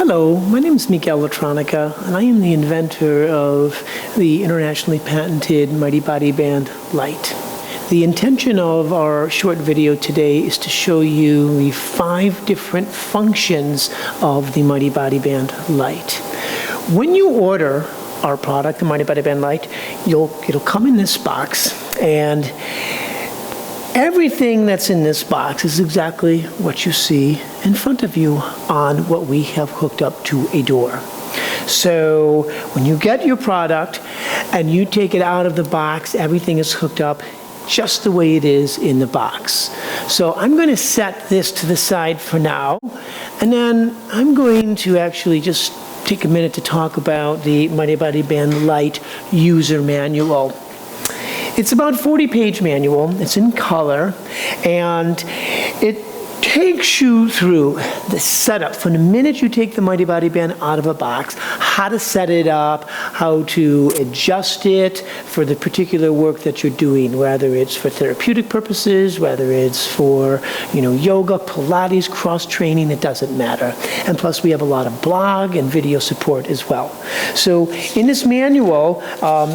Hello, my name is Miguel Latronica, and I am the inventor of the internationally patented Mighty Body Band LITE. The intention of our short video today is to show you the 5 different functions of the Mighty Body Band LITE. When you order our product, the Mighty Body Band LITE, it'll come in this box, and everything that's in this box is exactly what you see in front of you on what we have hooked up to a door. So when you get your product and you take it out of the box, everything is hooked up just the way it is in the box. So I'm going to set this to the side for now, and then I'm going to actually just take a minute to talk about the Mighty Body Band LITE user manual. It's about a 40-page manual. It's in color, and it takes you through the setup from the minute you take the Mighty Body Band out of a box, how to set it up, how to adjust it for the particular work that you're doing, whether it's for therapeutic purposes, whether it's for yoga, Pilates, cross-training, it doesn't matter. And plus we have a lot of blog and video support as well. So in this manual,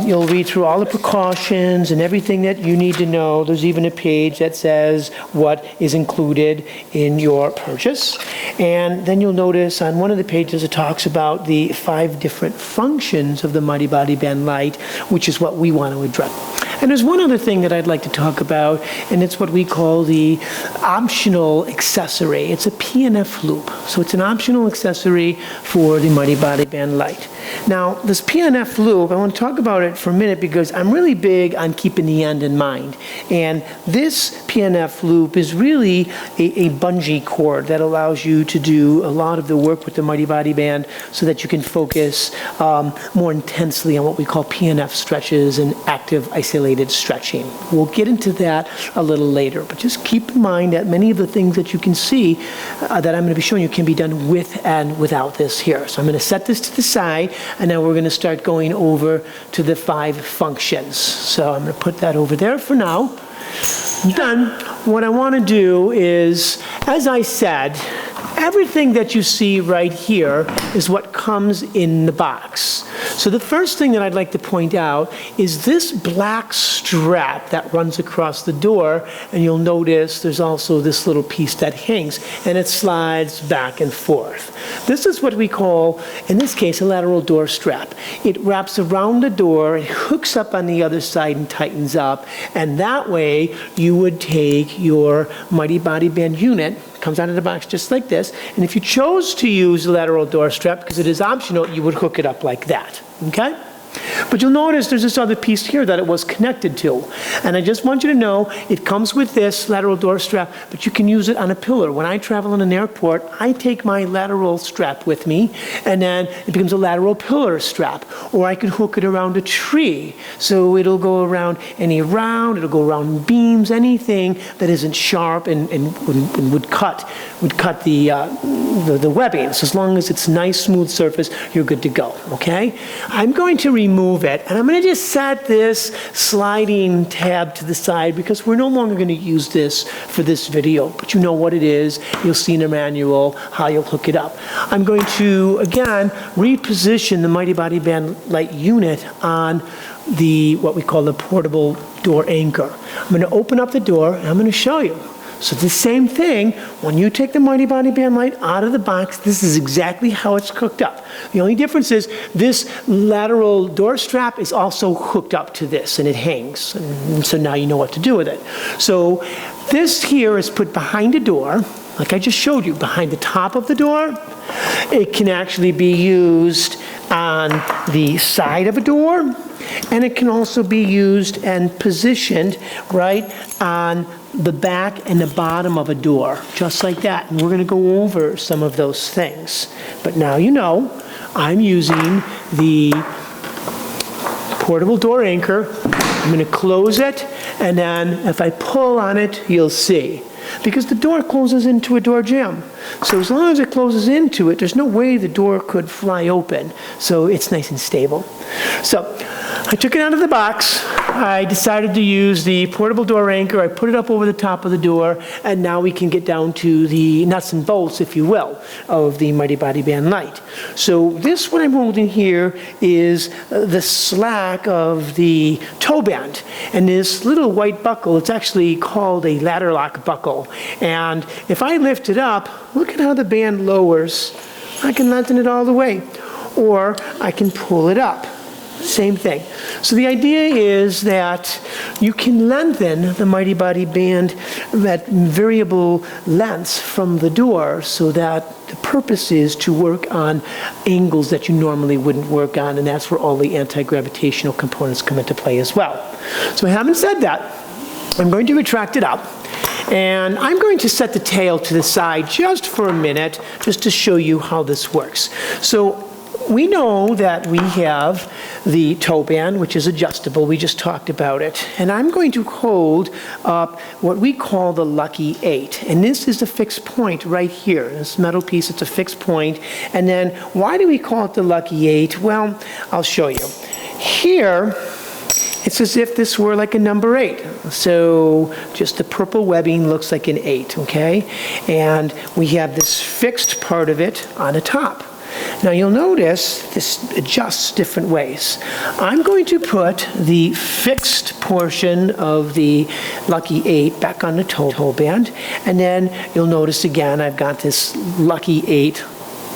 you'll read through all the precautions and everything that you need to know. There's even a page that says what is included in your purchase. And then you'll notice on one of the pages it talks about the 5 different functions of the Mighty Body Band LITE, which is what we want to address. And there's one other thing that I'd like to talk about, and it's what we call the optional accessory. It's a PNF loop. So it's an optional accessory for the Mighty Body Band LITE. Now, this PNF loop, I want to talk about it for a minute because I'm really big on keeping the end in mind. And this PNF loop is really a bungee cord that allows you to do a lot of the work with the Mighty Body Band so that you can focus more intensely on what we call PNF stretches and active isolated stretching. We'll get into that a little later, but just keep in mind that many of the things that you can see that I'm going to be showing you can be done with and without this here. So I'm going to set this to the side, and now we're going to start going over to the 5 functions. So I'm going to put that over there for now. Then what I want to do is, as I said, everything that you see right here is what comes in the box. So the first thing that I'd like to point out is this black strap that runs across the door, and you'll notice there's also this little piece that hangs, and it slides back and forth. This is what we call, in this case, a lateral door strap. It wraps around the door, it hooks up on the other side and tightens up, and that way you would take your Mighty Body Band unit, comes out of the box just like this, and if you chose to use the lateral door strap, because it is optional, you would hook it up like that, okay? But you'll notice there's this other piece here that it was connected to. And I just want you to know it comes with this lateral door strap, but you can use it on a pillar. When I travel in an airport, I take my lateral strap with me, and then it becomes a lateral pillar strap. Or I can hook it around a tree. So it'll go around it'll go around beams, anything that isn't sharp and would cut the webbing. So as long as it's nice, smooth surface, you're good to go, okay? I'm going to remove it, and I'm going to just set this sliding tab to the side because we're no longer going to use this for this video, but you know what it is. You'll see in the manual how you'll hook it up. I'm going to, again, reposition the Mighty Body Band LITE unit on what we call the portable door anchor. I'm going to open up the door, and I'm going to show you. So the same thing, when you take the Mighty Body Band LITE out of the box, this is exactly how it's hooked up. The only difference is this lateral door strap is also hooked up to this, and it hangs. And so now you know what to do with it. So this here is put behind a door, like I just showed you, behind the top of the door. It can actually be used on the side of a door, and it can also be used and positioned right on the back and the bottom of a door, just like that. And we're going to go over some of those things. But now you know I'm using the portable door anchor. I'm going to close it, and then if I pull on it, you'll see. Because the door closes into a door jamb. So as long as it closes into it, there's no way the door could fly open. So it's nice and stable. So I took it out of the box. I decided to use the portable door anchor. I put it up over the top of the door, and now we can get down to the nuts and bolts, if you will, of the Mighty Body Band LITE. So this, what I'm holding here, is the slack of the toe band. And this little white buckle, it's actually called a ladder lock buckle. And if I lift it up, look at how the band lowers. I can lengthen it all the way. Or I can pull it up. Same thing. So the idea is that you can lengthen the Mighty Body Band at variable lengths from the door, so that the purpose is to work on angles that you normally wouldn't work on, and that's where all the anti-gravitational components come into play as well. So having said that, I'm going to retract it up. And I'm going to set the tail to the side just for a minute, just to show you how this works. So we know that we have the toe band, which is adjustable. We just talked about it. And I'm going to hold up what we call the lucky 8. And this is the fixed point right here. This metal piece, it's a fixed point. And then why do we call it the lucky 8? Well, I'll show you. Here, it's as if this were like a number 8. So just the purple webbing looks like an 8, okay? And we have this fixed part of it on the top. Now you'll notice this adjusts different ways. I'm going to put the fixed portion of the lucky 8 back on the toe band, and then you'll notice again I've got this lucky 8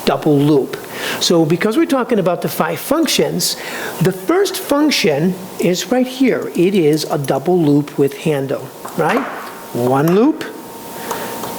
double loop. So because we're talking about the 5 functions, the first function is right here. It is a double loop with handle, right? 1 loop,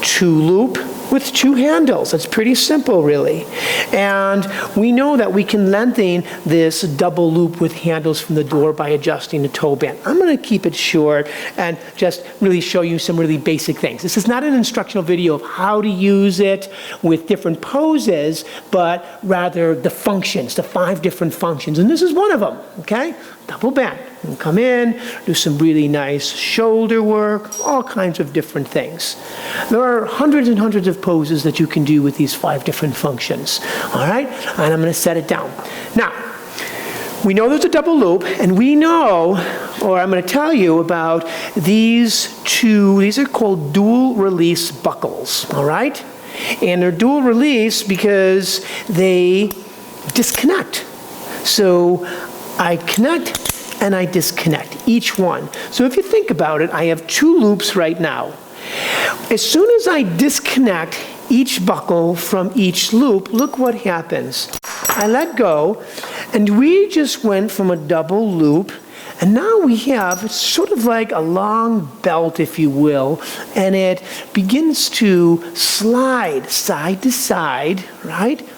2 loop, with 2 handles. It's pretty simple, really. And we know that we can lengthen this double loop with handles from the door by adjusting the toe band. I'm going to keep it short and just really show you some really basic things. This is not an instructional video of how to use it with different poses, but rather the functions, the 5 different functions. And this is one of them, okay? Double bend. You can come in, do some really nice shoulder work, all kinds of different things. There are hundreds and hundreds of poses that you can do with these 5 different functions. All right? And I'm going to set it down. Now, we know there's a double loop, and we know, or I'm going to tell you about these 2, these are called dual release buckles. All right? And they're dual release because they disconnect. So I connect and I disconnect, each one. So if you think about it, I have 2 loops right now. As soon as I disconnect each buckle from each loop, look what happens. I let go, and we just went from a double loop, and now we have, it's sort of like a long belt, if you will, and it begins to slide side to side, right?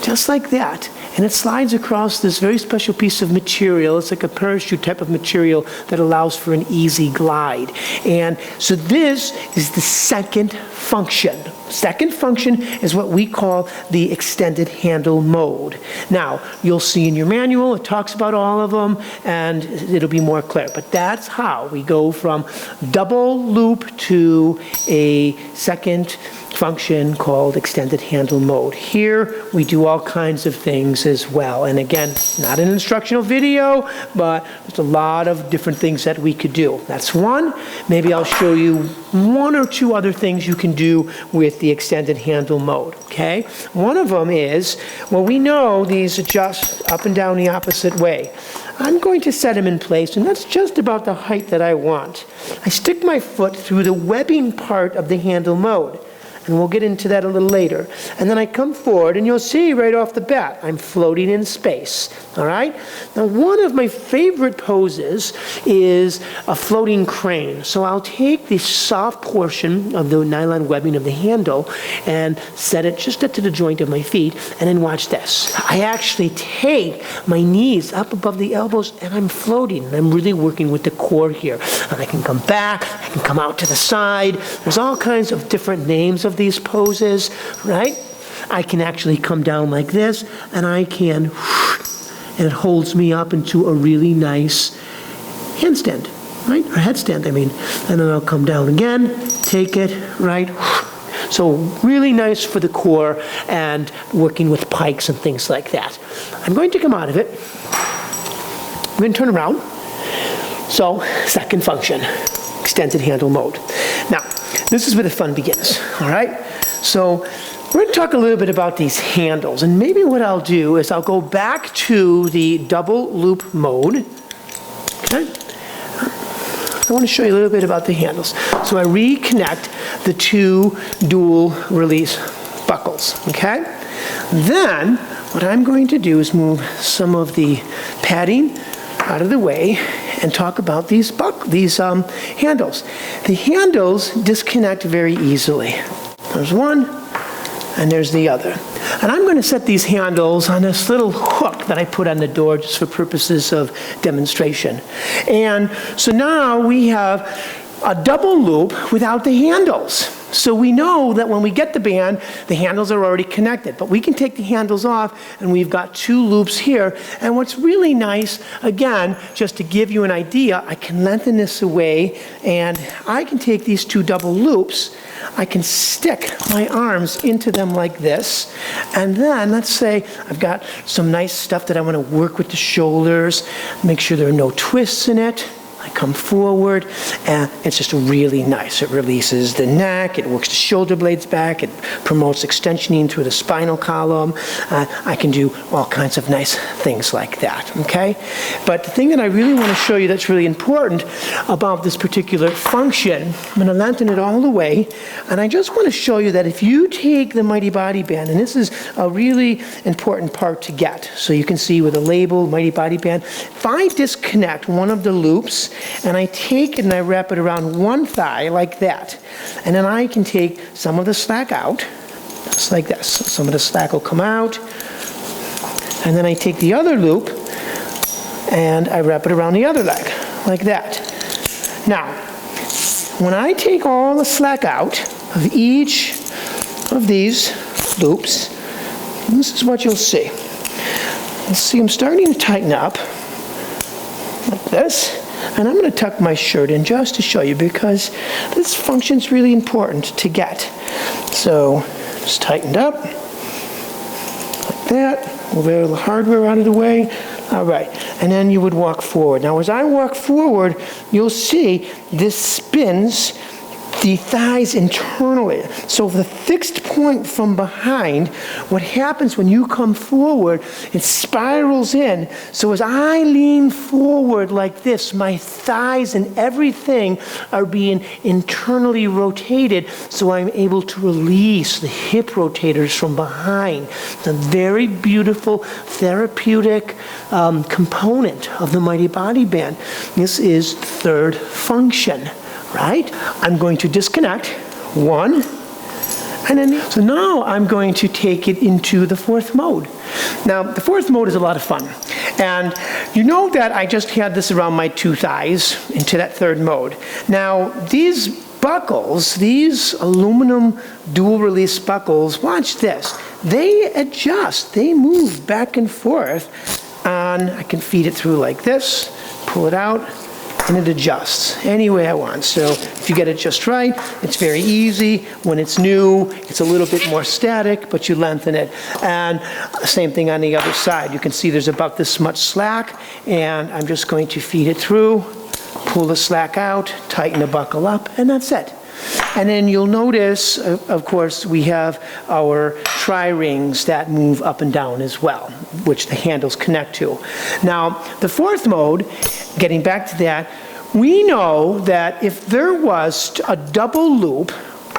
Just like that. And it slides across this very special piece of material. It's like a parachute type of material that allows for an easy glide. And so this is the second function. Second function is what we call the extended handle mode. Now, you'll see in your manual, it talks about all of them, and it'll be more clear. But that's how we go from double loop to a second function called extended handle mode. Here, we do all kinds of things as well. And again, not an instructional video, but there's a lot of different things that we could do. That's one. Maybe I'll show you 1 or 2 other things you can do with the extended handle mode, okay? One of them is, well, we know these adjust up and down the opposite way. I'm going to set them in place, and that's just about the height that I want. I stick my foot through the webbing part of the handle mode. And we'll get into that a little later. And then I come forward, and you'll see right off the bat, I'm floating in space, all right? Now, one of my favorite poses is a floating crane. So I'll take the soft portion of the nylon webbing of the handle and set it just up to the joint of my feet, and then watch this. I actually take my knees up above the elbows, and I'm floating. And I'm really working with the core here. And I can come back, I can come out to the side. There's all kinds of different names of these poses, right? I can actually come down like this, and I can, and it holds me up into a really nice handstand, right? Or headstand, I mean. And then I'll come down again, take it, right? So really nice for the core and working with pikes and things like that. I'm going to come out of it. I'm going to turn around. So, second function, extended handle mode. Now, this is where the fun begins, all right? So, we're going to talk a little bit about these handles, and maybe what I'll do is I'll go back to the double loop mode, okay? I want to show you a little bit about the handles. So I reconnect the two dual release buckles, okay? Then, what I'm going to do is move some of the padding out of the way and talk about these handles. The handles disconnect very easily. There's one, and there's the other. And I'm going to set these handles on this little hook that I put on the door just for purposes of demonstration. And so now we have a double loop without the handles. So we know that when we get the band, the handles are already connected. But we can take the handles off, and we've got two loops here. And what's really nice, again, just to give you an idea, I can lengthen this away, and I can take these two double loops, I can stick my arms into them like this, and then let's say I've got some nice stuff that I want to work with the shoulders, make sure there are no twists in it. I come forward, and it's just really nice. It releases the neck, it works the shoulder blades back, it promotes extensioning through the spinal column. I can do all kinds of nice things like that, okay? But the thing that I really want to show you that's really important about this particular function, I'm going to lengthen it all the way, and I just want to show you that if you take the Mighty Body Band, and this is a really important part to get, so you can see with a label, Mighty Body Band, if I disconnect one of the loops, and I take it and I wrap it around one thigh like that. And then I can take some of the slack out, just like this. Some of the slack will come out. And then I take the other loop and I wrap it around the other leg, like that. Now, when I take all the slack out of each of these loops, this is what you'll see. You'll see I'm starting to tighten up, like this. And I'm going to tuck my shirt in just to show you because this function's really important to get. So, just tightened up, like that. Move the hardware out of the way. All right, and then you would walk forward. Now, as I walk forward, you'll see this spins the thighs internally. So the fixed point from behind, what happens when you come forward, it spirals in. So as I lean forward like this, my thighs and everything are being internally rotated, so I'm able to release the hip rotators from behind. It's a very beautiful therapeutic component of the Mighty Body Band. This is third function. Right? I'm going to disconnect one, and then, so now I'm going to take it into the fourth mode. Now, the fourth mode is a lot of fun. And you know that I just had this around my two thighs into that third mode. Now, these buckles, these aluminum dual release buckles, watch this. They adjust, they move back and forth, and I can feed it through like this, pull it out, and it adjusts any way I want. So if you get it just right, it's very easy. When it's new, it's a little bit more static, but you lengthen it. And same thing on the other side. You can see there's about this much slack, and I'm just going to feed it through, pull the slack out, tighten the buckle up, and that's it. And then you'll notice, of course, we have our tri-rings that move up and down as well, which the handles connect to. Now, the fourth mode, getting back to that, we know that if there was a double loop,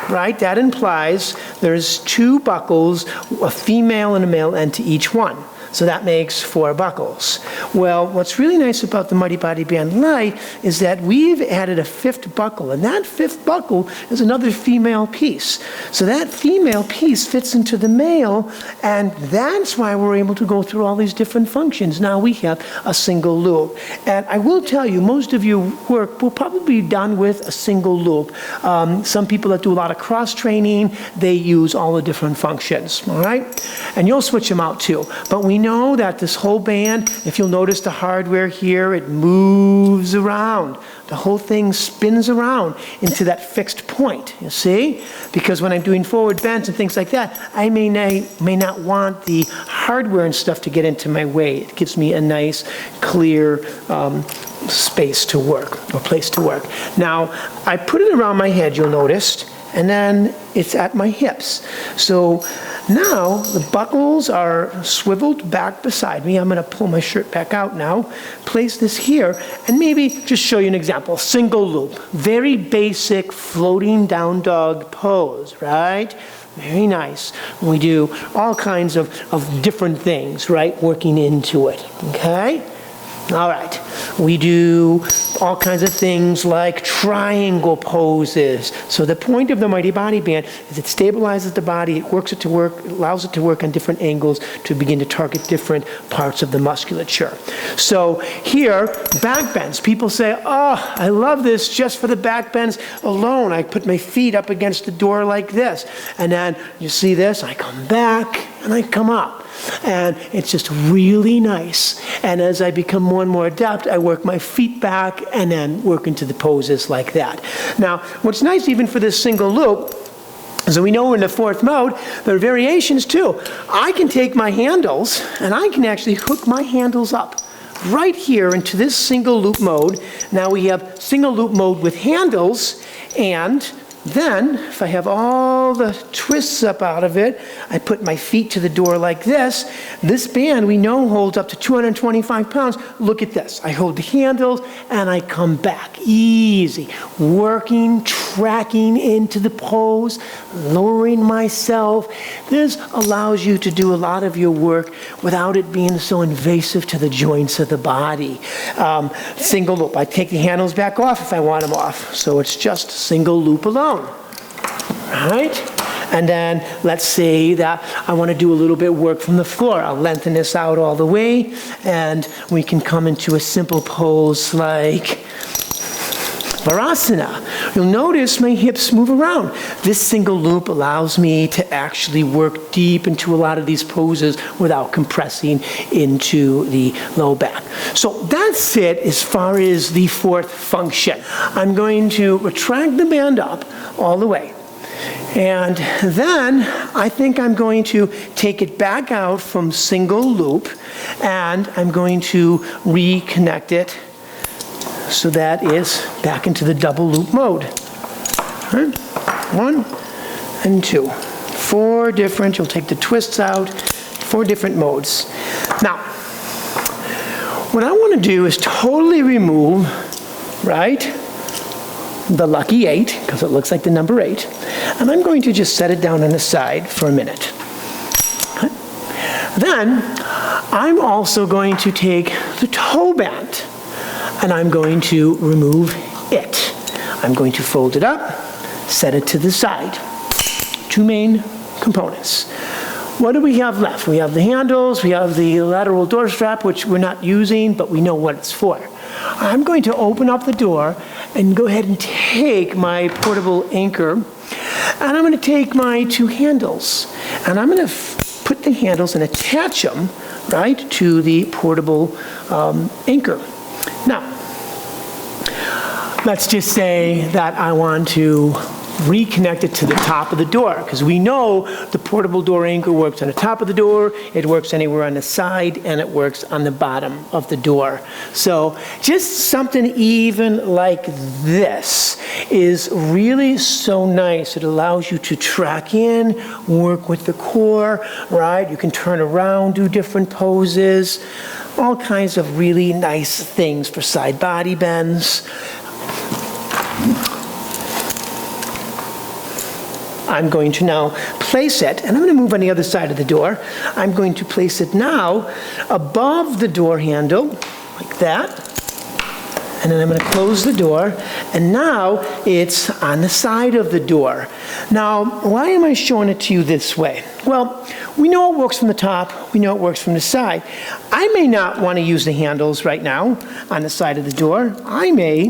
right, that implies there's two buckles, a female and a male end to each one. So that makes 4 buckles. Well, what's really nice about the Mighty Body Band LITE is that we've added a 5th buckle, and that 5th buckle is another female piece. So that female piece fits into the male, and that's why we're able to go through all these different functions. Now we have a single loop. And I will tell you, most of your work will probably be done with a single loop. Some people that do a lot of cross-training, they use all the different functions, all right? And you'll switch them out too. But we know that this whole band, if you'll notice the hardware here, it moves around. The whole thing spins around into that fixed point, you see? Because when I'm doing forward bends and things like that, I may not want the hardware and stuff to get into my way. It gives me a nice, clear space to work, or place to work. Now, I put it around my head, you'll notice, and then it's at my hips. So now the buckles are swiveled back beside me. I'm going to pull my shirt back out now, place this here, and maybe just show you an example. Single loop, very basic floating down dog pose, right? Very nice. We do all kinds of different things, right, working into it, okay? All right, we do all kinds of things like triangle poses. So the point of the Mighty Body Band is it stabilizes the body, it works it to work, it allows it to work on different angles to begin to target different parts of the musculature. So here, back bends. People say, oh, I love this just for the back bends alone. I put my feet up against the door like this. And then you see this, I come back and I come up. And it's just really nice. And as I become more and more adept, I work my feet back and then work into the poses like that. Now, what's nice even for this single loop, so we know in the fourth mode, there are variations too. I can take my handles and I can actually hook my handles up right here into this single loop mode. Now we have single loop mode with handles, and then, if I have all the twists up out of it, I put my feet to the door like this. This band we know holds up to 225 pounds. Look at this. I hold the handles and I come back. Easy. Working, tracking into the pose, lowering myself. This allows you to do a lot of your work without it being so invasive to the joints of the body. Single loop. I take the handles back off if I want them off. So it's just single loop alone. Right? And then let's say that I want to do a little bit of work from the floor. I'll lengthen this out all the way, and we can come into a simple pose like Varasana. You'll notice my hips move around. This single loop allows me to actually work deep into a lot of these poses without compressing into the low back. So that's it as far as the fourth function. I'm going to retract the band up all the way. And then I think I'm going to take it back out from single loop, and I'm going to reconnect it so that is back into the double loop mode. Right? 1 and 2. 4 different, you'll take the twists out, 4 different modes. Now, what I want to do is totally remove, right, the lucky 8, because it looks like the number 8, and I'm going to just set it down on the side for a minute. Okay. Then, I'm also going to take the toe band, and I'm going to remove it. I'm going to fold it up, set it to the side. 2 main components. What do we have left? We have the handles, we have the lateral door strap, which we're not using, but we know what it's for. I'm going to open up the door and go ahead and take my portable anchor, and I'm going to take my 2 handles, and I'm going to put the handles and attach them, right, to the portable anchor. Now, let's just say that I want to reconnect it to the top of the door, because we know the portable door anchor works on the top of the door, it works anywhere on the side, and it works on the bottom of the door. So just something even like this is really so nice. It allows you to track in, work with the core, right? You can turn around, do different poses, all kinds of really nice things for side body bends. I'm going to now place it, and I'm going to move on the other side of the door. I'm going to place it now above the door handle, like that. And then I'm going to close the door, and now it's on the side of the door. Now, why am I showing it to you this way? Well, we know it works from the top, we know it works from the side. I may not want to use the handles right now on the side of the door. I may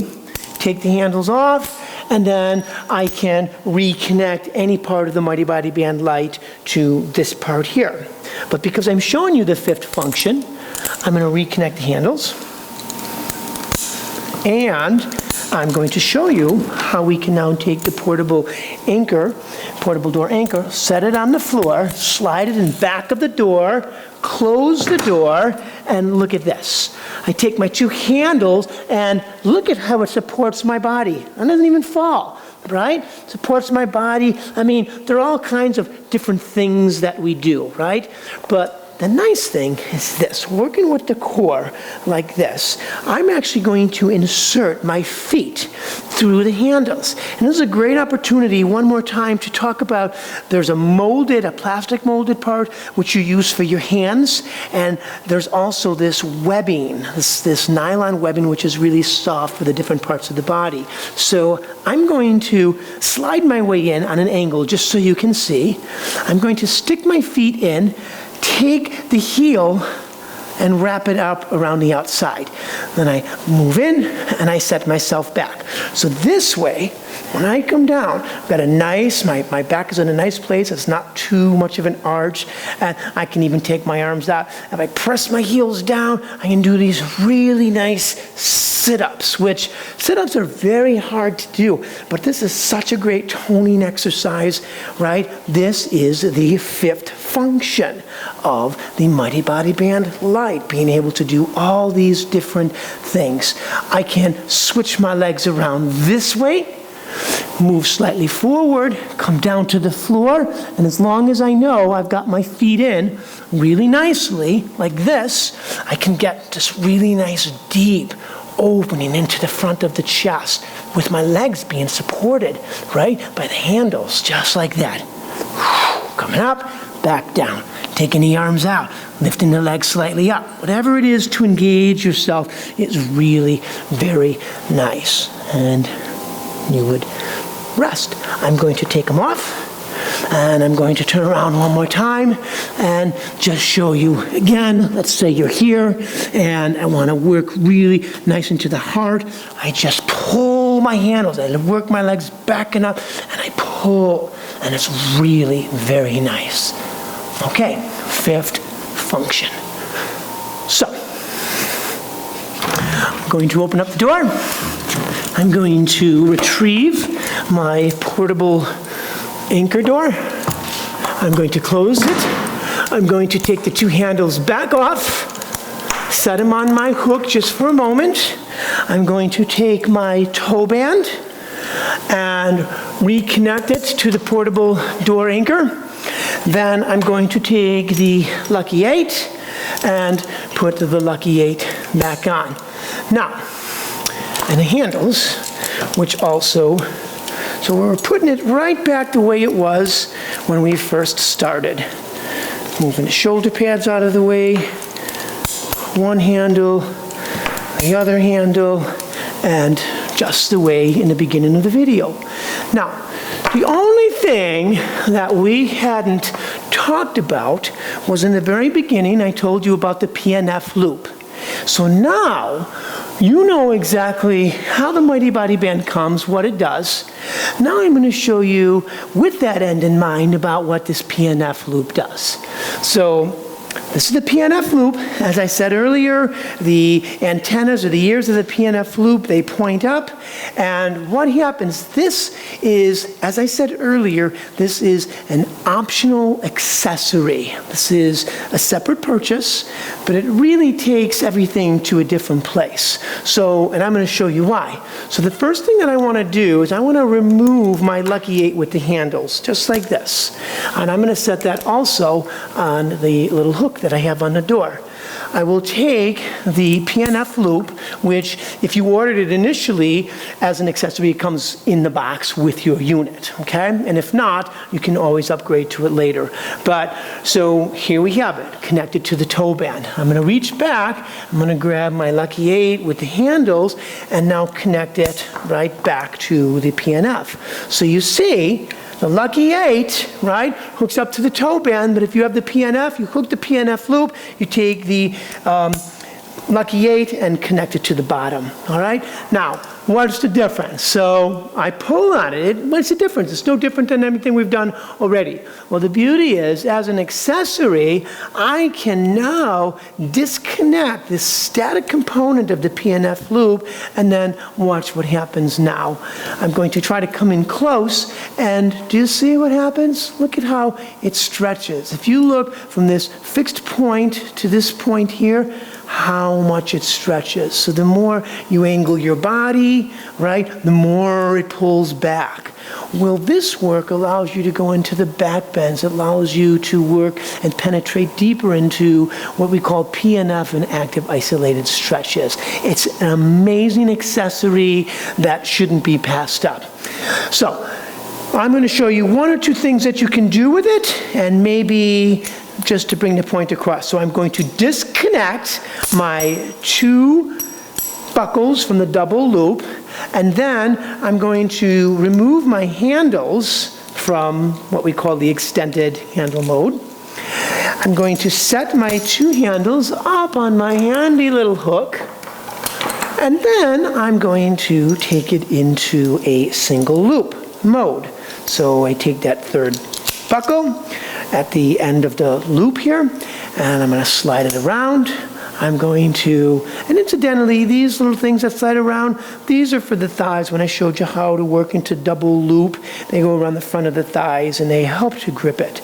take the handles off, and then I can reconnect any part of the Mighty Body Band LITE to this part here. But because I'm showing you the 5th function, I'm going to reconnect the handles, and I'm going to show you how we can now take the portable door anchor, set it on the floor, slide it in back of the door, close the door, and look at this. I take my two handles and look at how it supports my body. It doesn't even fall, right? Supports my body. I mean, there are all kinds of different things that we do, right? But the nice thing is this, working with the core like this, I'm actually going to insert my feet through the handles. And this is a great opportunity, one more time, to talk about, there's a plastic molded part, which you use for your hands, and there's also this webbing, this nylon webbing, which is really soft for the different parts of the body. So I'm going to slide my way in on an angle, just so you can see. I'm going to stick my feet in, take the heel and wrap it up around the outside. Then I move in and I set myself back. So this way, when I come down, I've got a nice, my back is in a nice place. It's not too much of an arch. And I can even take my arms out. If I press my heels down, I can do these really nice sit-ups, which sit-ups are very hard to do. But this is such a great toning exercise, right? This is the fifth function of the Mighty Body Band LITE, being able to do all these different things. I can switch my legs around this way, move slightly forward, come down to the floor, and as long as I know I've got my feet in really nicely, like this, I can get this really nice deep opening into the front of the chest with my legs being supported, right, by the handles, just like that. Coming up, back down. Taking the arms out, lifting the legs slightly up. Whatever it is to engage yourself is really very nice. And you would rest. I'm going to take them off, and I'm going to turn around one more time and just show you again. Let's say you're here, and I want to work really nice into the heart. I just pull my handles. I work my legs back and up, and I pull, and it's really very nice. Okay, fifth function. So, I'm going to open up the door. I'm going to retrieve my portable anchor door. I'm going to close it. I'm going to take the two handles back off, set them on my hook just for a moment. I'm going to take my toe band and reconnect it to the portable door anchor. Then I'm going to take the Lucky 8 and put the Lucky 8 back on. Now, and the handles, which also, so we're putting it right back the way it was when we first started. Moving the shoulder pads out of the way, one handle, the other handle, and just the way in the beginning of the video. Now, the only thing that we hadn't talked about was in the very beginning, I told you about the PNF loop. So now, you know exactly how the Mighty Body Band comes, what it does. Now I'm going to show you, with that end in mind, about what this PNF loop does. So, this is the PNF loop. As I said earlier, the antennas or the ears of the PNF loop, they point up. And what happens, this is, as I said earlier, this is an optional accessory. This is a separate purchase, but it really takes everything to a different place. So, and I'm going to show you why. So the first thing that I want to do is I want to remove my Lucky 8 with the handles, just like this. And I'm going to set that also on the little hook that I have on the door. I will take the PNF loop, which if you ordered it initially as an accessory, it comes in the box with your unit, okay? And if not, you can always upgrade to it later. But, so here we have it, connected to the toe band. I'm gonna reach back, I'm gonna grab my Lucky 8 with the handles, and now connect it right back to the PNF. So you see, the Lucky 8, right, hooks up to the toe band, but if you have the PNF, you hook the PNF loop, you take the lucky 8 and connect it to the bottom, all right? Now, what's the difference? So I pull on it. What's the difference? It's no different than anything we've done already. Well, the beauty is, as an accessory, I can now disconnect this static component of the PNF loop and then watch what happens now. I'm going to try to come in close, and do you see what happens? Look at how it stretches. If you look from this fixed point to this point here, how much it stretches. So the more you angle your body, right, the more it pulls back. Well, this work allows you to go into the back bends. It allows you to work and penetrate deeper into what we call PNF and active isolated stretches. It's an amazing accessory that shouldn't be passed up. So I'm going to show you one or two things that you can do with it, and maybe just to bring the point across. So I'm going to disconnect my 2 buckles from the double loop, and then I'm going to remove my handles from what we call the extended handle mode. I'm going to set my 2 handles up on my handy little hook, and then I'm going to take it into a single loop mode. So I take that 3rd buckle at the end of the loop here, and I'm going to slide it around. I'm going to, and incidentally, these little things that slide around, these are for the thighs. When I showed you how to work into double loop, they go around the front of the thighs and they help to grip it.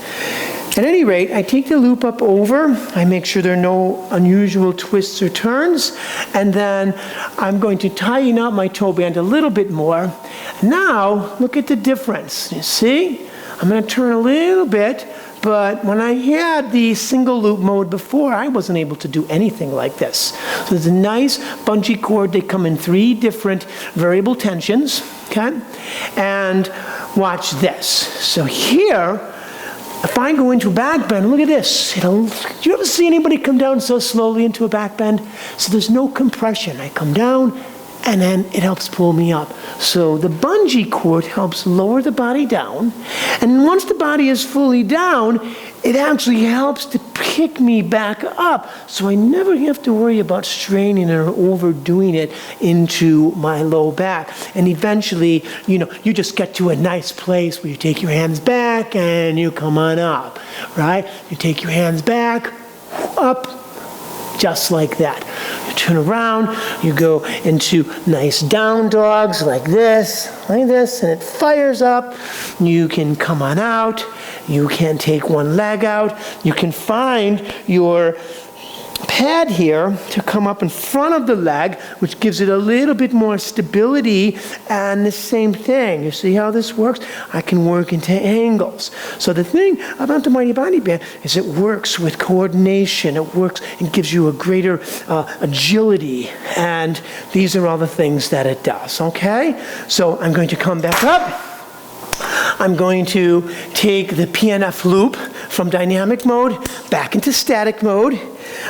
At any rate, I take the loop up over, I make sure there are no unusual twists or turns, and then I'm going to tighten up my toe band a little bit more. Now, look at the difference. You see? I'm going to turn a little bit, but when I had the single loop mode before, I wasn't able to do anything like this. So there's a nice bungee cord. They come in 3 different variable tensions, okay? And watch this. So here, if I go into a back bend, look at this. Do you ever see anybody come down so slowly into a back bend? So there's no compression. I come down, and then it helps pull me up. So the bungee cord helps lower the body down, and once the body is fully down, it actually helps to pick me back up, so I never have to worry about straining or overdoing it into my low back. And eventually, you know, you just get to a nice place where you take your hands back and you come on up, right? You take your hands back, up, just like that. You turn around, you go into nice down dogs like this, and it fires up. You can come on out. You can take one leg out. You can find your pad here to come up in front of the leg, which gives it a little bit more stability, and the same thing. You see how this works? I can work into angles. So the thing about the Mighty Body Band is it works with coordination. It works and gives you a greater agility, and these are all the things that it does, okay? So I'm going to come back up. I'm going to take the PNF loop from dynamic mode back into static mode.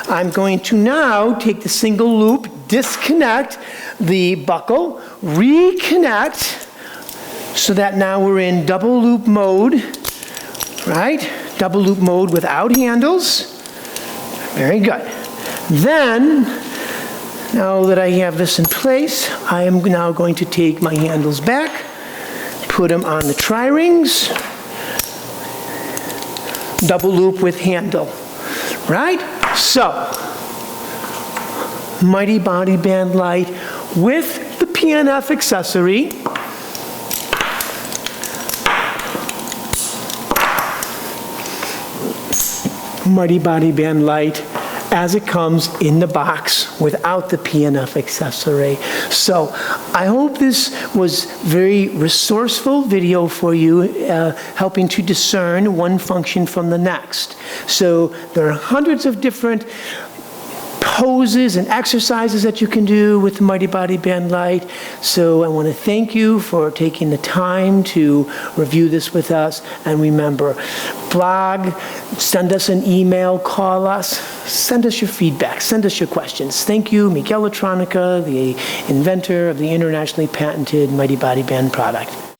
I'm going to now take the single loop, disconnect the buckle, reconnect, so that now we're in double loop mode, right? Double loop mode without handles. Very good. Then, now that I have this in place, I am now going to take my handles back, put them on the tri-rings, double loop with handle, right? So, Mighty Body Band LITE with the PNF accessory. Mighty Body Band LITE as it comes in the box without the PNF accessory. So I hope this was very resourceful video for you, helping to discern one function from the next. So there are hundreds of different poses and exercises that you can do with the Mighty Body Band LITE. So I want to thank you for taking the time to review this with us. And remember, blog, send us an email, call us, send us your feedback, send us your questions. Thank you, Miguel Latronica, the inventor of the internationally patented Mighty Body Band product.